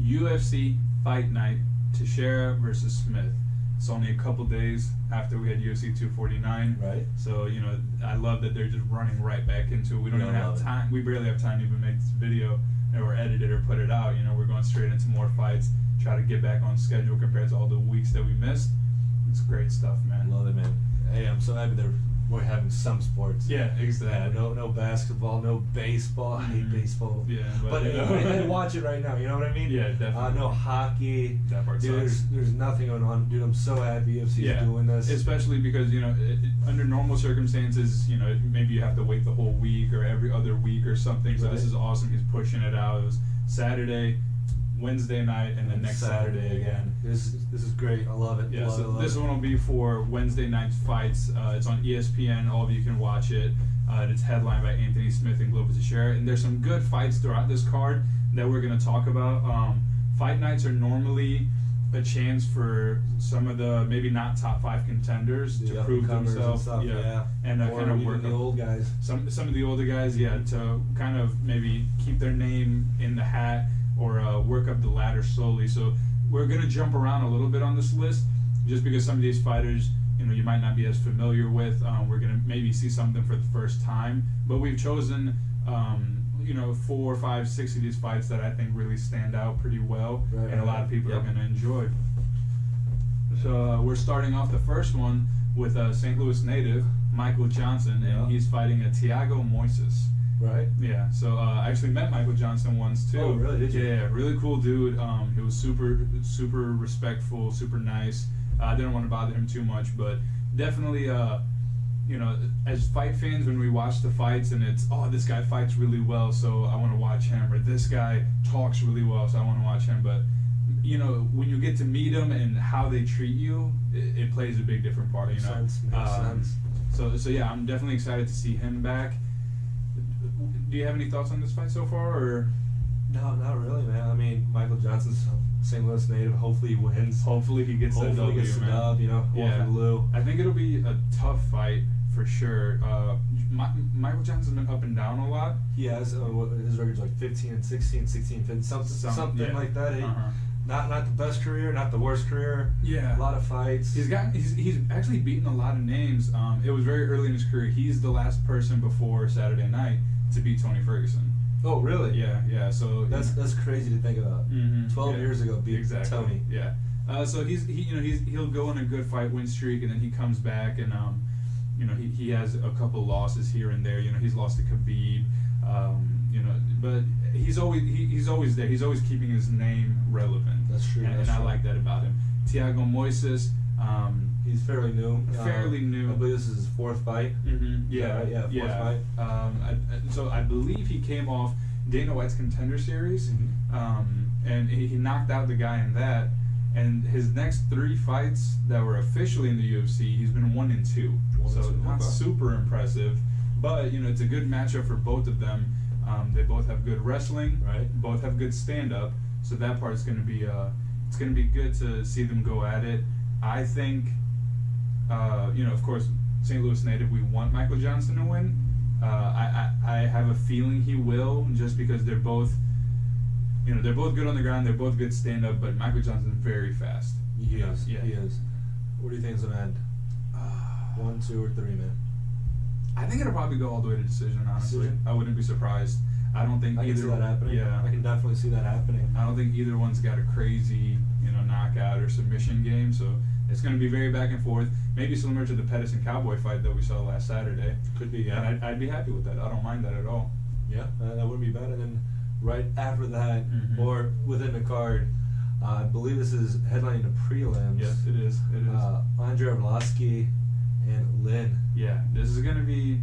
UFC Fight Night, Teixeira versus Smith. It's only a couple days after we had UFC 249. Right. So, I love that they're just running right back into it. We don't even have time. We barely have time to even make this video or edit it or put it out. We're going straight into more fights, try to get back on schedule compared to all the weeks that we missed. It's great stuff, man. Love it, man. Hey, I'm so happy we're having some sports. Yeah, exactly. No basketball, no baseball. I hate baseball. Yeah, but I watch it right now. You know what I mean? Yeah, definitely. No hockey. That part Dude, sucks. there's nothing going on. Dude, I'm so happy UFC's doing this. Especially because, under normal circumstances, maybe you have to wait the whole week or every other week or something. So this is awesome. He's pushing it out. It was Saturday, Wednesday night, and then next Saturday again. This is great. I love it. Yeah, love it. This one will be for Wednesday night's fights. It's on ESPN. All of you can watch it. It's headlined by Anthony Smith and Glover Teixeira. And there's some good fights throughout this card that we're going to talk about. Fight nights are normally a chance for some of the maybe not top 5 contenders to prove themselves. And and kind of work the old guys. Some of the older guys, to kind of maybe keep their name in the hat or work up the ladder slowly. So we're going to jump around a little bit on this list just because some of these fighters, you might not be as familiar with. We're going to maybe see something for the first time. But we've chosen, 4, 5, 6 of these fights that I think really stand out pretty well, and a lot of people are going to enjoy. So we're starting off the first one with St. Louis native Michael Johnson, and he's fighting Thiago Moises. Right. Yeah. So I actually met Michael Johnson once too. Oh, really? Did you? Yeah. Really cool dude. He was super respectful, super nice. I didn't want to bother him too much, but definitely, as fight fans, when we watch the fights and it's, this guy fights really well, so I want to watch him, or this guy talks really well, so I want to watch him. But when you get to meet them and how they treat you, it plays a big different part. Makes sense. So yeah, I'm definitely excited to see him back. Do you have any thoughts on this fight so far, or? No, not really, man. I mean, Michael Johnson's St. Louis native. Hopefully he wins. Hopefully he gets the W, man. Yeah. Lou. I think it'll be a tough fight for sure. Michael Johnson's been up and down a lot. He has. His record's like 15-16, 16-15, something like that. Not the best career, not the worst career. Yeah. A lot of fights. He's actually beaten a lot of names. It was very early in his career. He's the last person before Saturday night to beat Tony Ferguson. Oh, really? Yeah. So that's crazy to think about. 12 years ago, beat Tony. Yeah. So he'll go on a good fight win streak, and then he comes back, and he has a couple losses here and there. He's lost to Khabib. But he's always there. He's always keeping his name relevant. That's true. And I like that about him. Thiago Moises. He's fairly new. I believe this is his 4th fight. Fourth fight. So I believe he came off Dana White's Contender Series, and he knocked out the guy in that. And his next 3 fights that were officially in the UFC, he's been 1-2. So not super impressive, but it's a good matchup for both of them. They both have good wrestling. Right. Both have good stand-up. So that part's going to be it's going to be good to see them go at it. I think, of course, St. Louis native, we want Michael Johnson to win. I have a feeling he will, just because they're both good on the ground. They're both good stand-up, but Michael Johnson's very fast. He is. What do you think is gonna end? 1, 2, or 3, man? I think it'll probably go all the way to decision. Honestly, I wouldn't be surprised. I don't think I can see that happening. Yeah, I can definitely see that happening. I don't think either one's got a crazy, knockout or submission game. So it's going to be very back and forth. Maybe similar to the Pettis and Cowboy fight that we saw last Saturday. Could be, yeah. And I'd be happy with that. I don't mind that at all. Yeah, that wouldn't be bad. And then right after that, or within the card, I believe this is headlining the prelims. Yes, it is. Andre Arlovsky and Lynn. Yeah, this is going to be.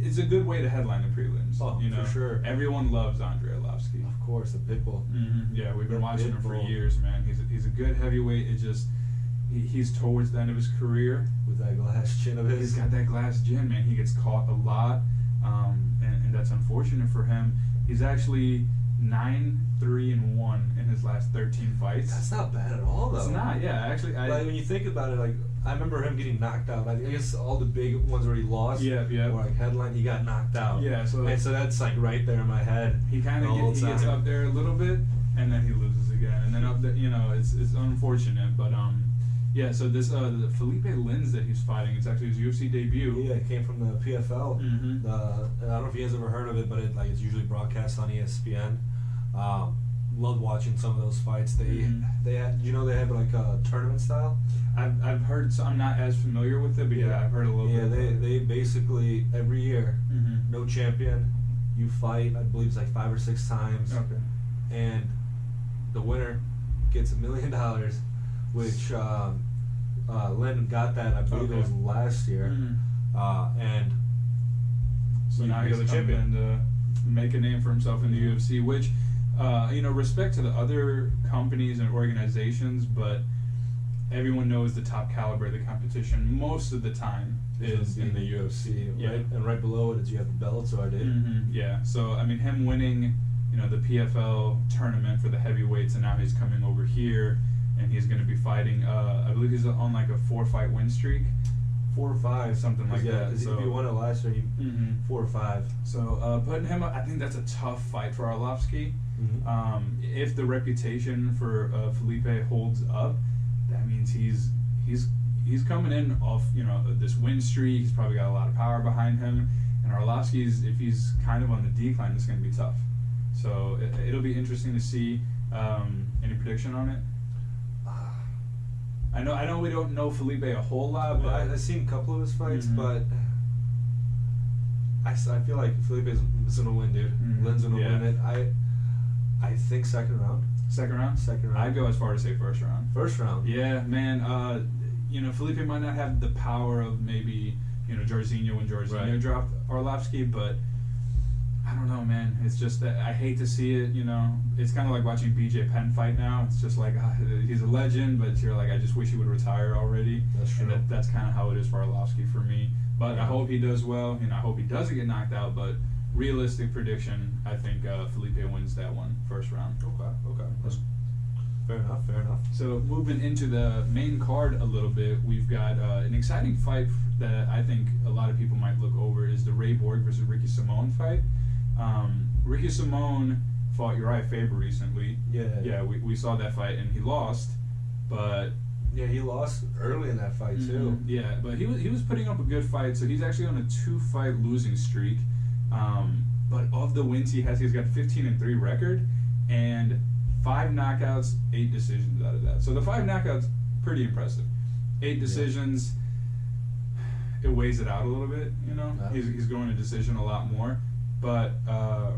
It's a good way to headline the prelims. Oh, for sure. Everyone loves Andre Arlovsky. Of course, the Pitbull. Yeah, we've been watching him for years, man. He's a good heavyweight. It just he's towards the end of his career with that glass chin of his. He's got that glass chin, man. He gets caught a lot, and that's unfortunate for him. He's actually 9-3-1 in his last 13 fights. That's not bad at all, though. It's not. Yeah, actually, like when you think about it, like I remember him getting knocked out. I guess all the big ones where he lost. Yeah, yeah. Or like headline, he got knocked out. Yeah, so and so that's like right there in my head. he kind of gets up there a little bit, and then he loses again, and then up there, you know, it's unfortunate, but yeah. So this the Felipe Lins that he's fighting, it's actually his UFC debut. Yeah, it came from the PFL. Mhm. I don't know if you guys ever heard of it, but it's usually broadcast on ESPN. Loved watching some of those fights. They had, they have like a tournament style. I've heard. So I'm not as familiar with it, but yeah, I've heard a little bit. Yeah, they basically every year, Mhm. no champion, you fight. I believe it's like 5 or 6 times, Okay. and the winner gets $1 million, which Lynn got that. I believe it was last year, Mhm. and So now he's the coming champion. in to make a name for himself in the UFC, which, respect to the other companies and organizations, but everyone knows the top caliber of the competition most of the time is in the UFC. Yeah. Right, and right below it is you have the Bellator, dude. Mhm, yeah. So I mean, him winning, the PFL tournament for the heavyweights, and now he's coming over here, and he's going to be fighting. I believe he's on like a 4-fight win streak, 4 or 5, something like that. 'cause So if he won it last year, Mhm. 4 or 5. So putting him up, I think that's a tough fight for Arlovsky. If the reputation for Felipe holds up, that means he's coming in off this win streak. He's probably got a lot of power behind him, and Arlovsky's, if he's kind of on the decline, it's going to be tough. So it'll be interesting to see. Any prediction on it? I know we don't know Felipe a whole lot, but I've seen a couple of his fights, Mhm. but I feel like Felipe's going to win, dude. Mhm. Lynn's going to Yeah. win it. I think second round. second round. Second round. I'd go as far as say first round. First round. Yeah, man. Felipe might not have the power of maybe Jairzinho when Jairzinho Right. dropped Arlovsky, but I don't know, man. It's just that I hate to see it. It's kind of like watching BJ Penn fight now. It's just like he's a legend, but you're like, I just wish he would retire already. That's true. And that's kind of how it is for Arlovsky for me. But I Yeah. hope he does well. I hope he doesn't get knocked out. But realistic prediction, I think Felipe wins that one first round. Okay. That's fair enough. So moving into the main card a little bit, we've got an exciting fight that I think a lot of people might look over is the Ray Borg versus Ricky Simone fight. Ricky Simone fought Uriah Faber recently. Yeah. We saw that fight and he lost, but Yeah, he lost early in that fight too. yeah, but he was putting up a good fight. So he's actually on a 2-fight losing streak. But of the wins he's got 15-3 record and 5 knockouts, 8 decisions out of that. So the 5 knockouts, pretty impressive. 8 decisions, it weighs it out a little bit. Yeah. He's going to decision a lot more. But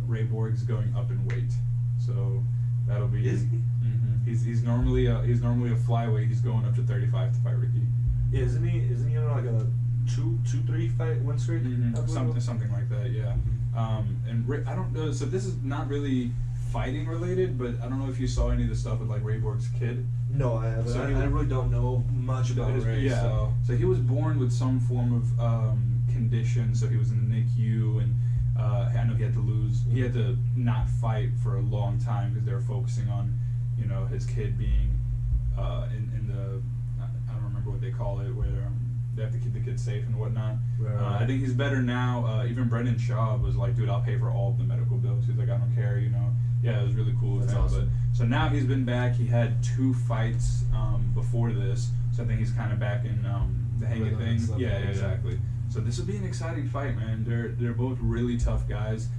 Ray Borg's going up in weight, so that'll be. Is he? Mm-hmm. He's normally a flyweight. He's going up to 35 to fight Ricky. Yeah, isn't he on like a 2-3 fight win streak? Mm-hmm. Something like that, yeah. Mhm. And Rick, I don't know. So this is not really fighting related, but I don't know if you saw any of the stuff with like Ray Borg's kid. No, I haven't. So I really don't know much about Ray. Yeah. So he was born with some form of condition. So he was in the NICU, and I know he had to lose. He had to not fight for a long time because they were focusing on, his kid being in the I don't remember what they call it, where they have to keep the kid safe and whatnot. Right. I think he's better now. Even Brendan Schaub was like, dude, I'll pay for all of the medical bills. He's like, I don't care, Yeah, it was really cool with That's him. awesome. But so now he's been back. He had 2 fights before this, so I think he's kind of back in the hang of Rhythm and things. stuff, Yeah, yeah. exactly. So this will be an exciting fight, man. They're both really tough guys.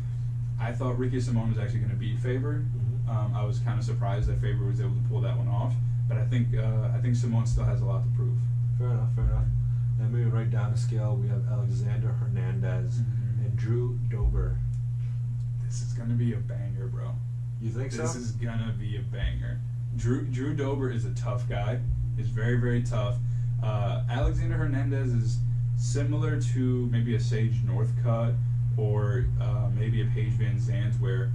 I thought Ricky Simone was actually going to beat Faber. Mhm. I was kind of surprised that Faber was able to pull that one off, but I think Simone still has a lot to prove. Fair enough. And moving right down the scale, we have Alexander Hernandez Mhm. and Drew Dober. This is going to be a banger, bro. You think so? This is gonna be a banger. Drew Dober is a tough guy. He's very, very tough. Alexander Hernandez is similar to maybe a Sage Northcutt or maybe a Paige Van Zandt, where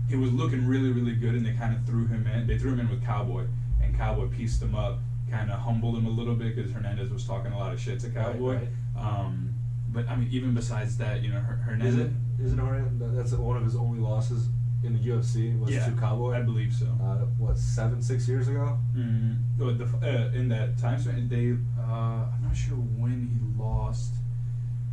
he was looking really, really good, and they kind of threw him in. They threw him in with Cowboy, and Cowboy pieced him up, kind of humbled him a little bit because Hernandez was talking a lot of shit to Cowboy. Right. But I mean, even besides that, Hernandez. Is it Hernandez? That's one of his only losses in the UFC was to Cowboy. I believe so. 6 years ago? In that time span, they I'm not sure when he lost,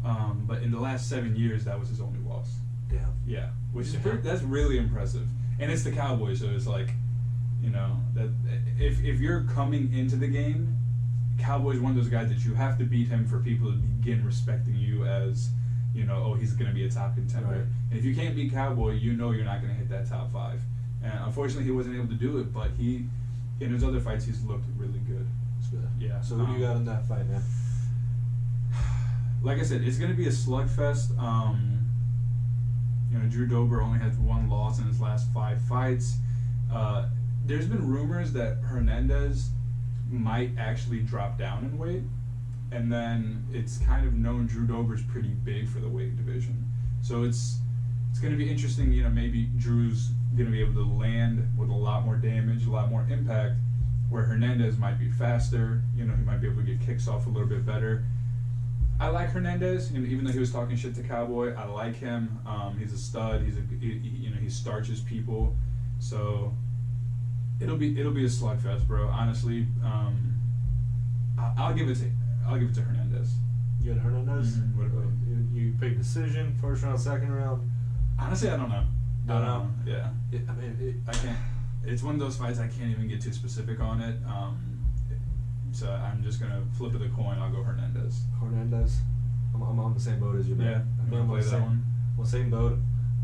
but in the last 7 years, that was his only loss. Yeah. Yeah, which is Yeah. that's really impressive. And it's the Cowboys, so it's like, you know, that if you're coming into the game, Cowboys one of those guys that you have to beat him for people to begin respecting you as, you know, oh, he's going to be a top contender. Right. And if you can't beat Cowboy, you know you're not going to hit that top 5. And unfortunately, he wasn't able to do it, but in his other fights, he's looked really good. It's good. Yeah. So who do you got in that fight, man? Like I said, it's going to be a slugfest. You know, Drew Dober only has 1 loss in his last 5 fights. There's been rumors that Hernandez might actually drop down in weight, and then it's kind of known Drew Dober's pretty big for the weight division. So it's going to be interesting. You know, maybe Drew's going to be able to land with a lot more damage, a lot more impact, where Hernandez might be faster. You know, he might be able to get kicks off a little bit better. I like Hernandez, and even though he was talking shit to Cowboy, I like him. He's a stud. He starches people. So it'll be a slugfest, bro. Honestly, I'll give it to Hernandez. You got Hernandez? Mhm. What about you pick decision, first round, second round? Honestly, I don't know. Don't know? Yeah, I can't. It's one of those fights I can't even get too specific on it. So I'm just gonna flip of the coin. I'll go Hernandez. Hernandez? I'm on the same boat as you, man. Yeah, I'm you wanna on play the that one? Well, same boat.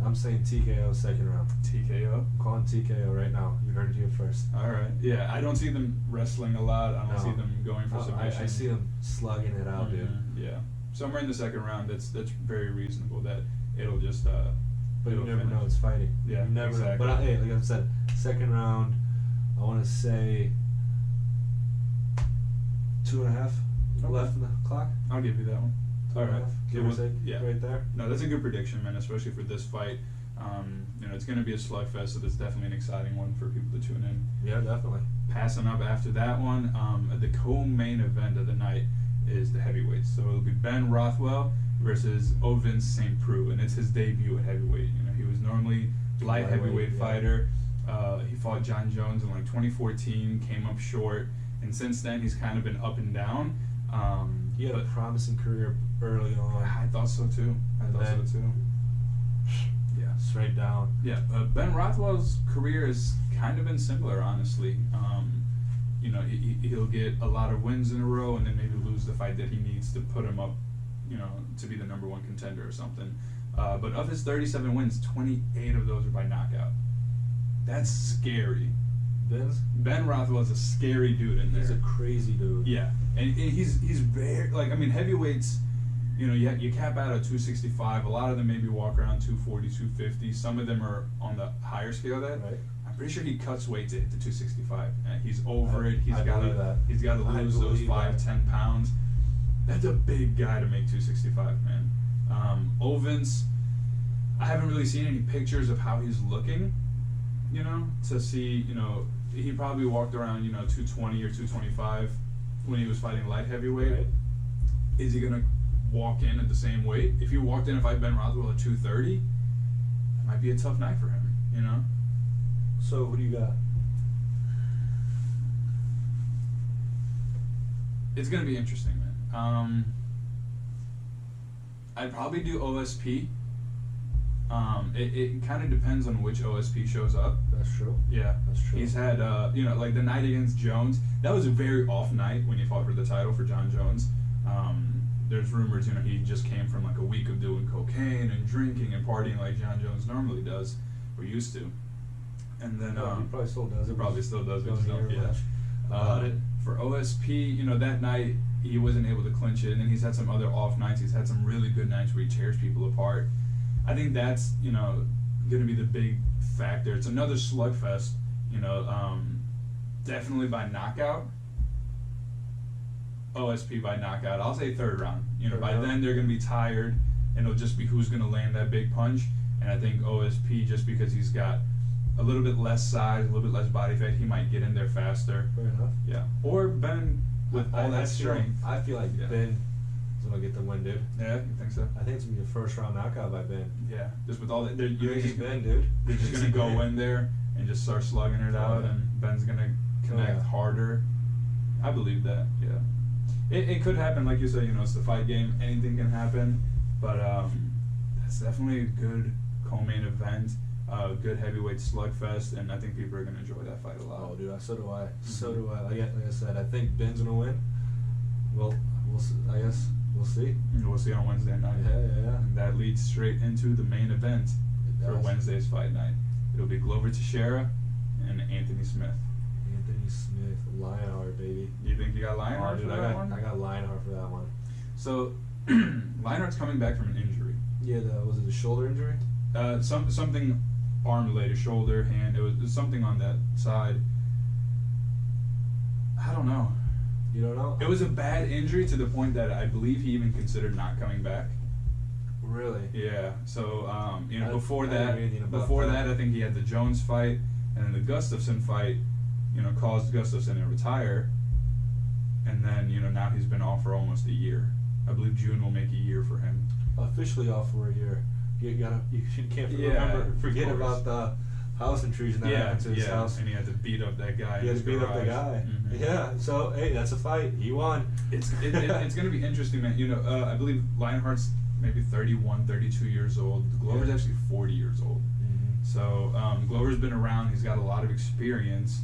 I'm saying TKO second round. TKO. I'm calling TKO right now. You heard it here first. All right. Yeah, I don't see them wrestling a lot. I don't No. see them going for submission. I see them slugging it out, dude. Yeah. Somewhere in the second round, that's very reasonable. That it'll just. But you it'll never finish. know. It's fighting. Yeah, You never exactly. know. But hey, like I said, second round. I want to say 2.5 Okay. left in the clock. I'll give you that one. All right. 2.5, give or take. Yeah. Right there. No, that's a good prediction, man. Especially for this fight. You know, it's going to be a slugfest, so that's definitely an exciting one for people to tune in. Yeah, definitely. Passing up after that one, the co-main event of the night is the heavyweights. So it'll be Ben Rothwell versus Ovin St. Preux, and it's his debut at heavyweight. You know, he was normally light heavyweight yeah. fighter. He fought John Jones in like 2014, came up short, and since then he's kind of been up and down. He had a but promising career early on. I thought so too. then- Yeah. Straight down. Yeah, Ben Rothwell's career has kind of been similar, honestly. You know, he'll get a lot of wins in a row and then maybe lose the fight that he needs to put him up, you know, to be the #1 contender or something. But of his 37 wins, 28 of those are by knockout. That's scary. Ben Rothwell's a scary dude in there. He's a crazy dude. Yeah, and he's very, like, I mean, heavyweights, you know, you cap out at 265. A lot of them maybe walk around 240, 250. Some of them are on the higher scale of that. Right. I'm pretty sure he cuts weight to hit the 265. He's over it. I believe that. He's got to I lose those believe 5-10 pounds. That's a big guy to make 265, man. Ovins, I haven't really seen any pictures of how he's looking, you know, to see, you know, he probably walked around, you know, 220 or 225 when he was fighting light heavyweight. Right. Is he gonna walk in at the same weight? If he walked in and fight Ben Rothwell at 230, it might be a tough night for him, you know? So who do you got? It's gonna be interesting, man. I'd probably do OSP. It kind of depends on which OSP shows up. That's true. Yeah, That's true. He's had, you know, like the night against Jones. That was a very off night when he fought for the title for John Jones. There's rumors, you know, he just came from like a week of doing cocaine and drinking and partying like John Jones normally does, or used to. And then he probably still does. he probably still does. We Don't just don't, hear yeah. much about it. For OSP, you know, that night he wasn't able to clinch it, and then he's had some other off nights. He's had some really good nights where he tears people apart. I think that's, you know, going to be the big factor. It's another slugfest, you know, definitely by knockout. OSP by knockout. I'll say third round. You know, Third by round. then they're going to be tired, and it'll just be who's going to land that big punch. And I think OSP, just because he's got a little bit less size, a little bit less body fat, he might get in there faster. Fair enough. Yeah. Or Ben with all that strength. I feel like Yeah. Ben is gonna get the win, dude. Yeah, you think so? I think it's gonna be a first round knockout by Ben. Yeah. Just with all that, they're, Crazy Ben, dude. they're just gonna go in there and just start slugging it out, yeah. and Ben's gonna connect yeah. harder. I believe that. Yeah. it could happen, like you said. It's the fight game. Anything can happen, but that's definitely a good co-main event. Good heavyweight slugfest, and I think people are gonna enjoy that fight a lot. Oh, dude, so do I. So do I. Like I said, I think Ben's gonna win. Well, I guess we'll see. We'll see on Wednesday night. Yeah. And that leads straight into the main event It for does. Wednesday's fight night. It'll be Glover Teixeira and Anthony Smith. Anthony Smith, Lionheart, baby. You think you got Lionheart Oh, dude, for that one? I got Lionheart for that one. So Lionheart's coming back from an injury. Yeah, was it the shoulder injury? Something arm related, shoulder, hand. It was something on that side. I don't know. You don't know? It was a bad injury to the point that I believe he even considered not coming back. Really? Yeah. So before I that, didn't read anything about that. I think he had the Jones fight, and then the Gustafsson fight, caused Gustafsson to retire, and then now he's been off for almost a year. I believe June will make a year for him. Officially off for a year. You can't forget of course. about the house intrusion that happened to his house. And he had to beat up that guy. He in had to his beat up the garage. guy. Mhm. Yeah. So hey, that's a fight. He won. It's going to be interesting, man. I believe Lionheart's maybe 31, 32 years old. Glover's Yeah. actually 40 years old. So Glover's been around. He's got a lot of experience.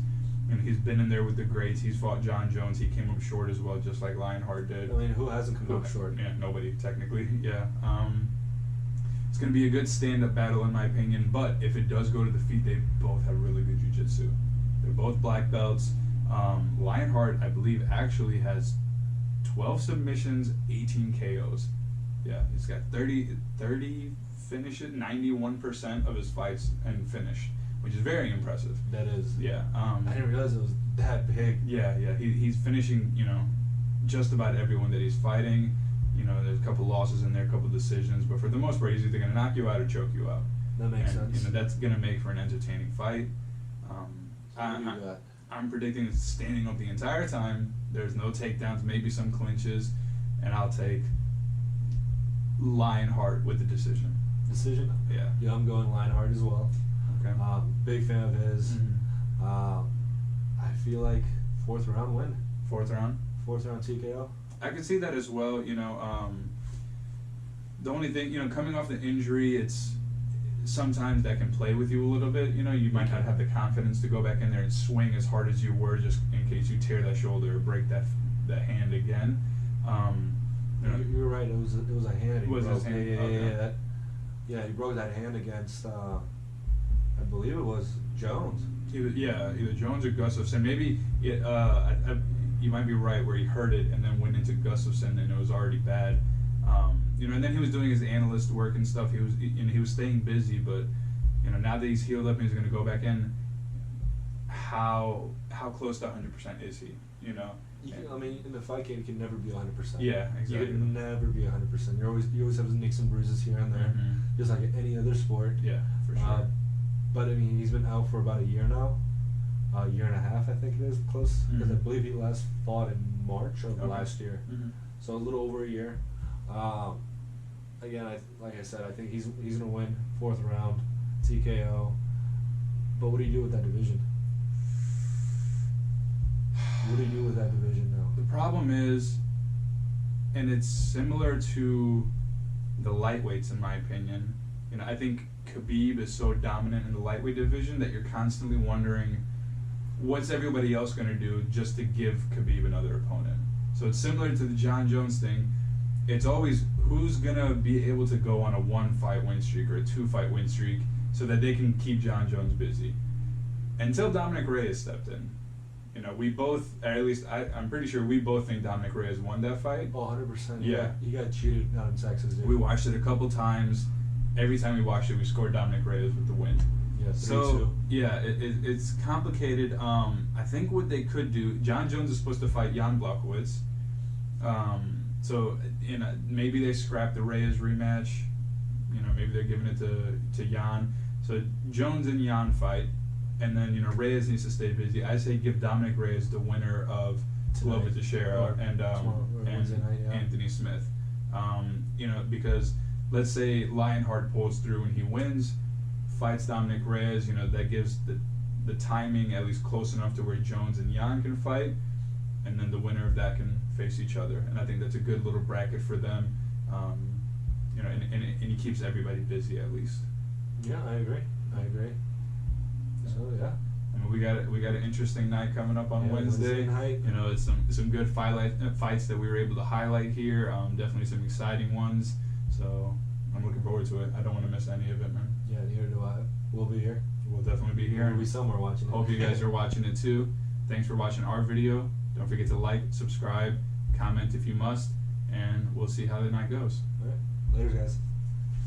He's been in there with the greats. He's fought John Jones. He came up short as well, just like Lionheart did. I mean, who hasn't come up short? Yeah, nobody, technically. Yeah. It's going to be a good stand-up battle, in my opinion. But if it does go to the feet, they both have really good jiu-jitsu. They're both black belts. Lionheart, I believe, actually has 12 submissions, 18 KOs. Yeah, he's got 30 finishes, 91% of his fights and finished, which is very impressive. That is. Yeah. I didn't realize it was that big. Yeah. He's finishing, just about everyone that he's fighting. There's a couple losses in there, a couple decisions, but for the most part, he's either going to knock you out or choke you out. That makes And, sense. that's going to make for an entertaining fight. I'm predicting it's standing up the entire time. There's no takedowns, maybe some clinches, and I'll take Lionheart with the decision. Decision? Yeah. Yeah, I'm going Lionheart as well. Okay. Big fan of his. Mhm. I feel like fourth round win. Fourth round. Fourth round TKO. I could see that as well. The only thing, coming off the injury, it's sometimes that can play with you a little bit. You might not have the confidence to go back in there and swing as hard as you were, just in case you tear that shoulder or break that hand again. You're right. It was a hand. It was his hand? Okay. Yeah, he broke that hand against. I believe it was Jones. Either Jones or Gustafsson. Maybe you might be right where he hurt it and then went into Gustafsson and it was already bad. And then he was doing his analyst work and stuff. He was staying busy, but now that he's healed up and he's going to go back in, how close to 100% is he? I mean, in the fight game, you can never be 100%. Yeah, exactly. You can never be 100%. You always have nicks and bruises here and there, Mhm. just like any other sport. Yeah, for sure. But I mean, he's been out for about a year now, a year and a half, I think it is, close. Because I Mhm. believe he last fought in March of Okay. last year, Mhm. so a little over a year. Again, like I said, I think he's gonna win fourth round, TKO. But what do you do with that division? What do you do with that division now? The problem is, and it's similar to the lightweights in my opinion. I think Khabib is so dominant in the lightweight division that you're constantly wondering what's everybody else going to do just to give Khabib another opponent. So it's similar to the John Jones thing. It's always who's going to be able to go on a 1-fight win streak or a 2-fight win streak so that they can keep John Jones busy. Until Dominic Reyes stepped in. We both, or at least I'm pretty sure we both think Dominic Reyes won that fight. Oh, 100%. Yeah. He got cheated down in Texas, dude. We watched it a couple times. Every time we watched it, we scored Dominic Reyes with the win. Yeah, 3-2. So, yeah, it's complicated. I think what they could do, John Jones is supposed to fight Jan Blachowicz. So, maybe they scrap the Reyes rematch. Maybe they're giving it to Jan. So, Jones and Jan fight. And then, Reyes needs to stay busy. I say give Dominic Reyes the winner of Glover Teixeira and Wednesday night, yeah. Anthony Smith. Because let's say Lionheart pulls through and he wins, fights Dominic Reyes, that gives the timing at least close enough to where Jones and Jan can fight. and then the winner of that can face each other. And I think that's a good little bracket for them. You know, and it keeps everybody busy at least. Yeah, I agree. So yeah. I mean, we got an interesting night coming up on Wednesday. night. You know, it's some good fights that we were able to highlight here. Definitely some exciting ones. So I'm looking forward to it. I don't want to miss any of it, man. Yeah, neither do I. We'll be here. We'll definitely be here. We'll be somewhere watching it. Hope you guys are watching it too. Thanks for watching our video. Don't forget to like, subscribe, comment if you must, and we'll see how the night goes. All right. Later, guys.